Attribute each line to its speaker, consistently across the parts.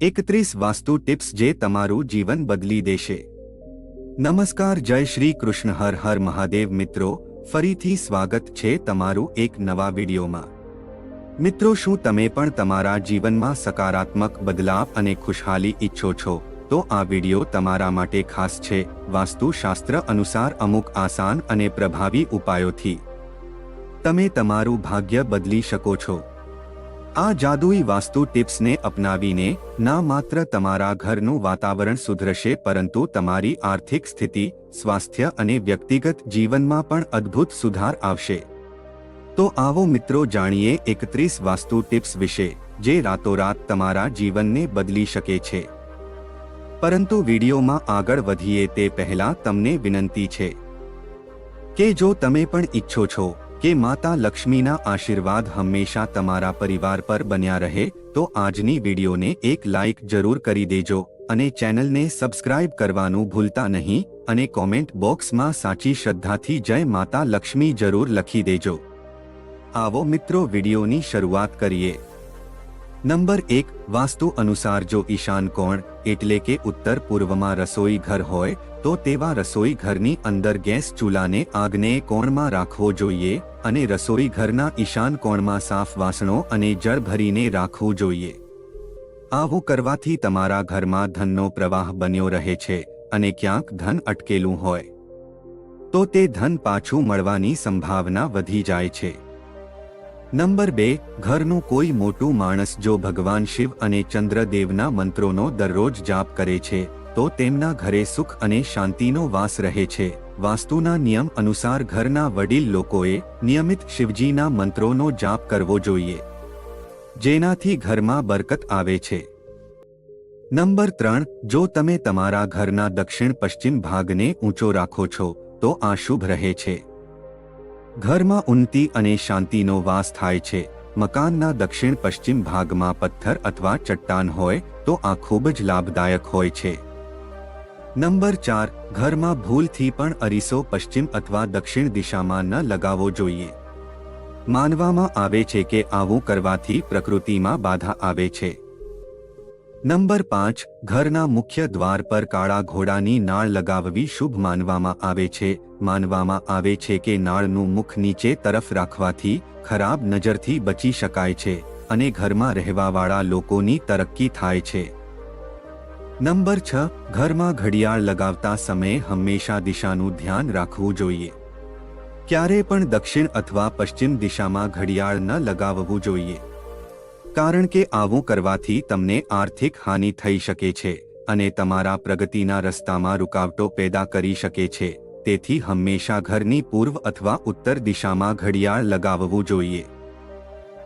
Speaker 1: 31 vastu tips જે તમારું જીવન બદલી દેશે। નમસ્કાર, જય શ્રી કૃષ્ણ, હર હર મહાદેવ। મિત્રો, ફરીથી સ્વાગત છે તમારું એક નવા વિડીયોમાં। મિત્રો, શું તમે પણ તમારા જીવનમાં સકારાત્મક બદલાવ અને ખુશહાલી ઈચ્છો છો? તો આ વિડીયો તમારા માટે ખાસ છે। વાસ્તુશાસ્ત્ર અનુસાર અમુક આસાન અને પ્રભાવી ઉપાયોથી તમે તમારું ભાગ્ય બદલી શકો છો। આ જાદુઈ વાસ્તુ ટિપ્સને અપનાવીને ના માત્ર તમારા ઘરનું વાતાવરણ સુધરશે, પરંતુ તમારી આર્થિક સ્થિતિ, સ્વાસ્થ્ય અને વ્યક્તિગત જીવનમાં પણ અદ્ભુત સુધાર આવશે। તો આવો મિત્રો, જાણીએ 31 વાસ્તુ ટિપ્સ વિશે જે રાતોરાત તમારા જીવનને બદલી શકે છે। પરંતુ વિડીયોમાં આગળ વધીએ તે પહેલા તમને વિનંતી છે કે જો તમે પણ ઈચ્છો છો કે માતા લક્ષ્મીના આશીર્વાદ હંમેશા તમારા પરિવાર પર બન્યા રહે, તો આજની વિડીયોને એક લાઇક જરૂર કરી દેજો અને ચેનલને સબસ્ક્રાઇબ કરવાનું ભૂલતા નહીં, અને કોમેન્ટ બોક્સમાં સાચી શ્રદ્ધાથી જય માતા લક્ષ્મી જરૂર લખી દેજો। આવો મિત્રો, વિડીયોની શરૂઆત કરીએ। નંબર 1, વાસ્તુ અનુસાર જો ઈશાન કોણ એટલે કે ઉત્તર પૂર્વમાં રસોઈ ઘર હોય તો તેવા રસોઈ ઘરની અંદર ગેસ ચૂલાને આગ્નેય કોણમાં રાખવો જોઈએ અને રસોઈ ઘરના ઈશાન કોણમાં સાફ વાસણો અને જળ ભરીને રાખવું જોઈએ। આવું કરવાથી તમારા ઘરમાં ધનનો પ્રવાહ બન્યો રહે છે, અને ક્યાંક ધન અટકેલું હોય તો તે ધન પાછું મળવાની સંભાવના વધી જાય છે। નંબર 2, ઘરનું કોઈ મોટું માણસ જો ભગવાન શિવ અને ચંદ્રદેવના મંત્રોનો દરરોજ જાપ કરે છે તો તેમના ઘરે સુખ અને શાંતિનો વાસ રહે છે। વાસ્તુના નિયમ અનુસાર ઘરના વડીલ લોકોએ નિયમિત શિવજીના મંત્રોનો જાપ કરવો જોઈએ, જેનાથી ઘરમાં બરકત આવે છે। નંબર 3, જો તમે તમારા ઘરના દક્ષિણ પશ્ચિમ ભાગને ઊંચો રાખો છો તો આ શુભ રહે છે। ઘરમાં ઉન્નતિ અને શાંતિનો વાસ થાય છે। મકાનના દક્ષિણ પશ્ચિમ ભાગમાં પથ્થર અથવા ચટ્ટાન હોય તો આ ખૂબ જ લાભદાયક હોય છે। નંબર 4, ઘરમાં ભૂલથી પણ અરીસો પશ્ચિમ અથવા દક્ષિણ દિશામાં ન લગાવવો જોઈએ। માનવામાં આવે છે કે આવું કરવાથી પ્રકૃતિમાં બાધા આવે છે। નંબર 5, ઘરના મુખ્ય દ્વાર પર કાળા ઘોડાની નાળ લગાવવી શુભ માનવામાં આવે છે। માનવામાં આવે છે કે નાળનું મુખ નીચે તરફ રાખવાથી ખરાબ નજરથી બચી શકાય છે અને ઘરમાં રહેવાવાળા લોકોની તરક્કી થાય છે। નંબર 6, ઘરમાં ઘડિયાળ લગાવતા સમયે હંમેશા દિશાનું ધ્યાન રાખવું જોઈએ। ક્યારે પણ દક્ષિણ અથવા પશ્ચિમ દિશામાં ઘડિયાળ ન લગાવવું જોઈએ, કારણ કે આવું કરવાથી તમને આર્થિક હાનિ થઈ શકે છે અને તમારા પ્રગતિના રસ્તામાં રૂકાવટો પેદા કરી શકે છે। તેથી હંમેશા ઘરની પૂર્વ અથવા ઉત્તર દિશામાં ઘડિયાળ લગાવવું જોઈએ,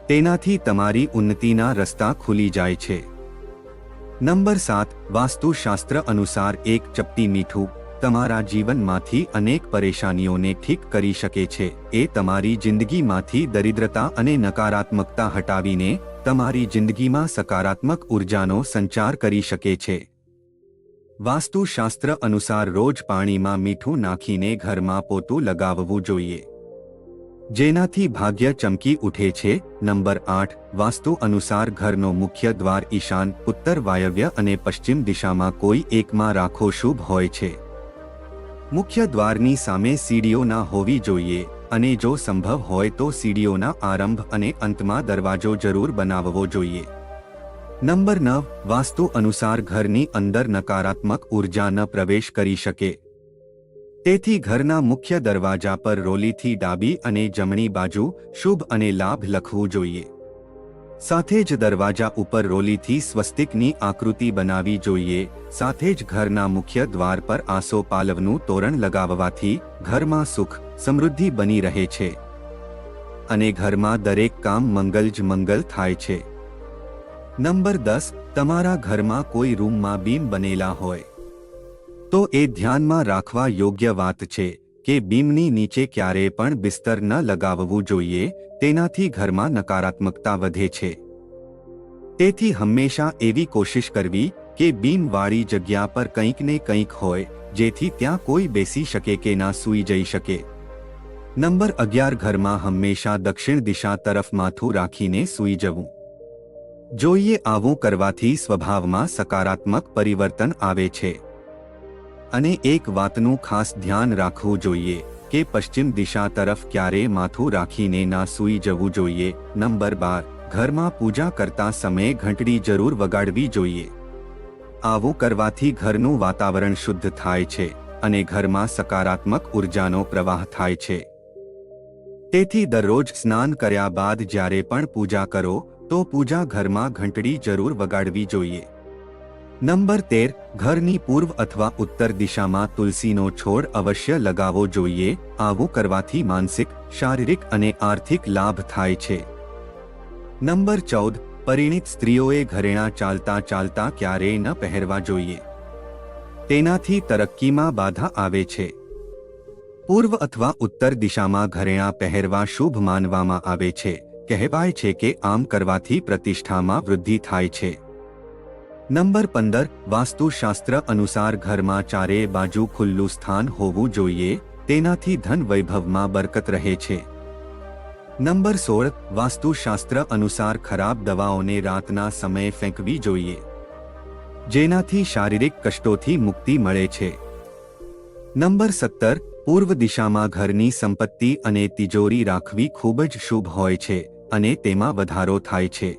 Speaker 1: તેનાથી તમારી ઉન્નતિના રસ્તા ખુલી જાય છે। નંબર 7, વાસ્તુશાસ્ત્ર અનુસાર એક ચપટી મીઠું તમારા જીવનમાંથી અનેક પરેશાનીઓને ઠીક કરી શકે છે। એ તમારી જિંદગીમાંથી દરિદ્રતા અને નકારાત્મકતા હટાવીને તમારી જિંદગીમાં સકારાત્મક ઉર્જાનો સંચાર કરી શકે છે। વાસ્તુશાસ્ત્ર અનુસાર રોજ પાણીમાં મીઠું નાખીને ઘરમાં પોતું લગાવવું જોઈએ, જેનાથી ભાગ્ય ચમકી ઉઠે છે। નંબર 8, વાસ્તુ અનુસાર ઘરનો મુખ્ય દ્વાર ઈશાન, ઉત્તર, વાયવ્ય અને પશ્ચિમ દિશામાં કોઈ એકમાં રાખવો શુભ હોય છે। મુખ્ય દ્વારની સામે સીડીઓ ના હોવી જોઈએ, અને જો સંભવ હોય તો સીડીઓના આરંભ અને અંતમાં દરવાજો જરૂર બનાવવો જોઈએ। નંબર 9, વાસ્તુ અનુસાર ઘરની અંદર નકારાત્મક ઉર્જા ન પ્રવેશ કરી શકે, તેથી ઘરના મુખ્ય દરવાજા પર રોલીથી ડાબી અને જમણી બાજુ શુભ અને લાભ લખવું જોઈએ। સાથે જ દરવાજા ઉપર રોલીથી સ્વસ્તિકની આકૃતિ બનાવવી જોઈએ। સાથે જ ઘરના મુખ્ય દ્વાર પર આસો પાલવનું તોરણ લગાવવાથી ઘરમાં સુખ, સમૃદ્ધિ બની રહે છે અને ઘરમાં દરેક કામ મંગલ જ મંગલ થાય છે। નંબર 10, તમારા ઘરમાં કોઈ રૂમમાં બીમ બનેલા હોય તો એ ધ્યાનમાં રાખવા યોગ્ય વાત છે કે બીમની નીચે ક્યારેય પણ બિસ્તર ન લગાવવું જોઈએ, તેનાથી ઘરમાં નકારાત્મકતા વધે છે। તેથી હંમેશા એવી કોશિશ કરવી કે બીમવાળી જગ્યા પર કંઈક ને કંઈક હોય, જેથી ત્યાં કોઈ બેસી શકે કે ના સૂઈ જઈ શકે। નંબર 11, ઘરમાં હંમેશા દક્ષિણ દિશા તરફ માથું રાખીને સૂઈ જવું। જોઈએ આવું કરવાથી સ્વભાવમાં સકારાત્મક પરિવર્તન આવે છે। અને એક વાતનું ખાસ ધ્યાન રાખવું જોઈએ કે પશ્ચિમ દિશા તરફ ક્યારેય માથું રાખીને ના સૂઈ જવું જોઈએ। નંબર 12, ઘરમાં પૂજા કરતા સમયે ઘંટડી જરૂર વગાડવી જોઈએ। આવું કરવાથી ઘરનું વાતાવરણ શુદ્ધ થાય છે અને ઘરમાં સકારાત્મક ઉર્જાનો પ્રવાહ થાય છે। તેથી દરરોજ સ્નાન કર્યા બાદ જ્યારે પણ પૂજા કરો તો પૂજા ઘરમાં ઘંટડી જરૂર વગાડવી જોઈએ। નંબર 13, ઘરની પૂર્વ અથવા ઉત્તર દિશામાં તુલસીનો છોડ અવશ્ય લગાવવો જોઈએ। આવું કરવાથી માનસિક, શારીરિક અને આર્થિક લાભ થાય છે। નંબર 14, પરિણીત સ્ત્રીઓએ ઘરેણાં ચાલતા ચાલતા ક્યારેય ન પહેરવા જોઈએ। તેનાથી તરક્કીમાં બાધા આવે છે। પૂર્વ અથવા ઉત્તર દિશામાં ઘરેણાં પહેરવા શુભ માનવામાં આવે છે। કહેવાય છે કે આમ કરવાથી પ્રતિષ્ઠામાં વૃદ્ધિ થાય છે। નંબર 15, વાસ્તુશાસ્ત્ર અનુસાર ઘરમાં ચારે બાજુ ખુલ્લું સ્થાન હોવું જોઈએ। તેનાથી ધન વૈભવમાં બરકત રહે છે। નંબર 16, વાસ્તુશાસ્ત્ર અનુસાર ખરાબ દવાઓને રાતના સમયે ફેંકવી જોઈએ, જેનાથી શારીરિક કષ્ટોથી મુક્તિ મળે છે। નંબર 17, પૂર્વ દિશામાં ઘરની સંપત્તિ અને તિજોરી રાખવી ખૂબ જ શુભ હોય છે અને તેમાં વધારો થાય છે।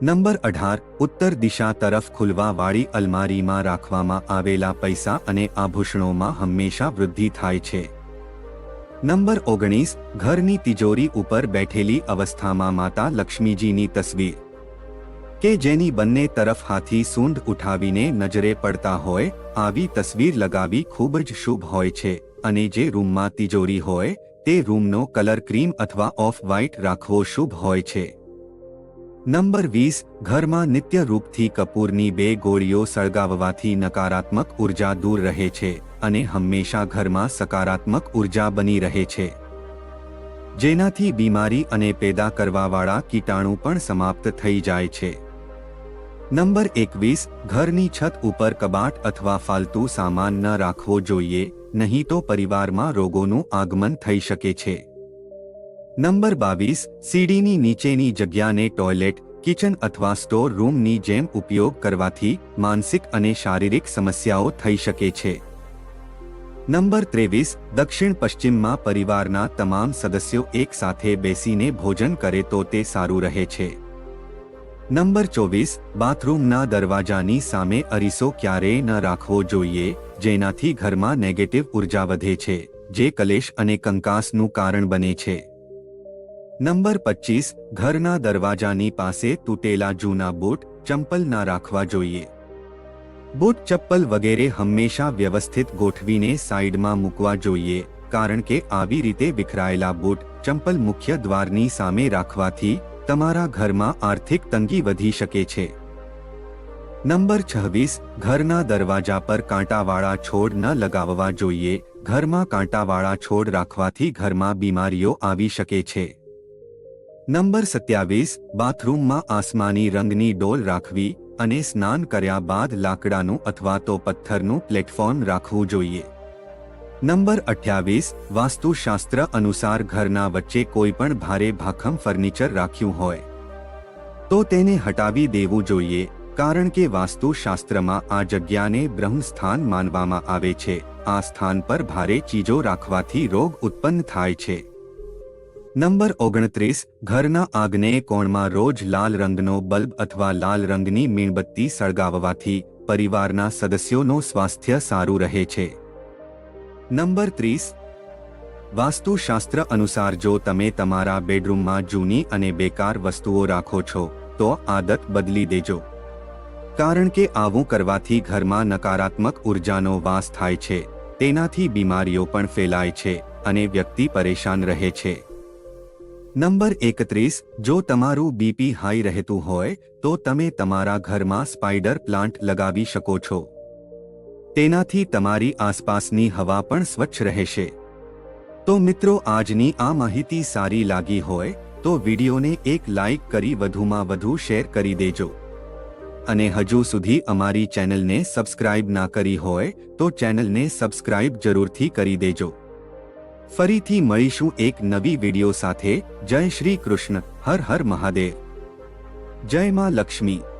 Speaker 1: નંબર 18, ઉત્તર દિશા તરફ ખુલવાવાળી અલમારીમાં રાખવામાં આવેલા પૈસા અને આભૂષણોમાં હંમેશા વૃદ્ધિ થાય છે। નંબર 19, ઘરની તિજોરી ઉપર બેઠેલી અવસ્થામાં માતા લક્ષ્મીજીની તસવીર કે જેની બંને તરફ હાથી સૂંઢ ઉઠાવીને નજરે પડતા હોય આવી તસવીર લગાવી ખૂબ જ શુભ હોય છે અને જે રૂમમાં તિજોરી હોય તે રૂમનો કલર ક્રીમ અથવા ઓફ વ્હાઇટ રાખવો શુભ હોય છે। નંબર 20, ઘરમાં નિત્ય રૂપથી કપૂરની 2 ગોળીઓ સળગાવવાથી નકારાત્મક ઉર્જા દૂર રહે છે અને હંમેશા ઘરમાં સકારાત્મક ઉર્જા બની રહે છે, જેનાથી બીમારી અને પેદા કરવાવાળા કીટાણુ પણ સમાપ્ત થઈ જાય છે। નંબર 21, ઘરની છત ઉપર કબાટ અથવા ફાલતુ સામાન ન રાખવો જોઈએ, નહીં તો પરિવારમાં રોગોનું આગમન થઈ શકે છે। નંબર 22, સીડીની નીચેની જગ્યાને ટોયલેટ, કિચન અથવા સ્ટોર રૂમની જેમ ઉપયોગ કરવાથી માનસિક અને શારીરિક સમસ્યાઓ થઈ શકે છે। નંબર 23, દક્ષિણ પશ્ચિમમાં પરિવારના તમામ સદસ્યો એક સાથે બેસીને ભોજન કરે તો તે સારું રહે છે। નંબર 24, બાથરૂમના દરવાજાની સામે અરીસો ક્યારેય ન રાખવો જોઈએ, જેનાથી ઘરમાં નેગેટિવ ઉર્જા વધે છે, જે કલેશ અને કંકાસનું કારણ બને છે। નંબર 25, ઘરના દરવાજાની પાસે તૂટેલા જૂના બૂટ, ચંપલ ના રાખવા જોઈએ। બૂટ, ચપ્પલ વગેરે હંમેશા વ્યવસ્થિત ગોઠવીને સાઈડમાં મૂકવા જોઈએ, કારણ કે આવી રીતે વિખરાયેલા બૂટ, ચંપલ મુખ્ય દ્વારની સામે રાખવાથી તમારા ઘરમાં આર્થિક તંગી વધી શકે છે। નંબર 26, ઘરના દરવાજા પર કાંટાવાળા છોડ ન લગાવવા જોઈએ। ઘરમાં કાંટાવાળા છોડ રાખવાથી ઘરમાં બીમારીઓ આવી શકે છે। નંબર 27, બાથરૂમમાં આસમાની રંગની ડોલ રાખવી અને સ્નાન કર્યા બાદ લાકડાનું અથવા તો પથ્થરનું પ્લેટફોર્મ રાખવું જોઈએ। નંબર 28, વાસ્તુશાસ્ત્ર અનુસાર ઘરના વચ્ચે કોઈ પણ ભારે ભાખમ ફર્નિચર રાખ્યું હોય તો તેને હટાવી દેવું જોઈએ, કારણ કે વાસ્તુશાસ્ત્રમાં આ જગ્યાને બ્રહ્મસ્થાન માનવામાં આવે છે। આ સ્થાન પર ભારે ચીજો રાખવાથી રોગ ઉત્પન્ન થાય છે। નંબર 29, ઘરના આગ્નેય કોણમાં રોજ લાલ રંગનો બલ્બ અથવા લાલ રંગની મીણબત્તી સળગાવવાથી પરિવારના સદસ્યોનું સ્વાસ્થ્ય સારું રહે છે। નંબર 30, વાસ્તુશાસ્ત્ર અનુસાર જો તમે તમારા બેડરૂમમાં જૂની અને બેકાર વસ્તુઓ રાખો છો તો આદત બદલી દેજો, કારણ કે આવું કરવાથી ઘરમાં નકારાત્મક ઉર્જાનો વાસ થાય છે। તેનાથી બીમારીઓ પણ ફેલાય છે અને વ્યક્તિ પરેશાન રહે છે। નંબર 31, જો તમારું બીપી હાઈ રહેતું હોય તો તમે તમારા ઘરમાં સ્પાઈડર પ્લાન્ટ લગાવી શકો છો। તેનાથી તમારી આસપાસની હવા પણ સ્વચ્છ રહેશે। તો મિત્રો, આજની આ માહિતી સારી લાગી હોય તો વિડીયોને એક લાઈક કરી વધુમાં વધુ શેર કરી દેજો અને હજુ સુધી અમારી ચેનલને સબસ્ક્રાઇબ ના કરી હોય તો ચેનલને સબસ્ક્રાઇબ જરૂરથી કરી દેજો। ફરીથી મળીશું એક નવી વિડીયો સાથે। જય શ્રી કૃષ્ણ, હર હર મહાદેવ। જય માં લક્ષ્મી।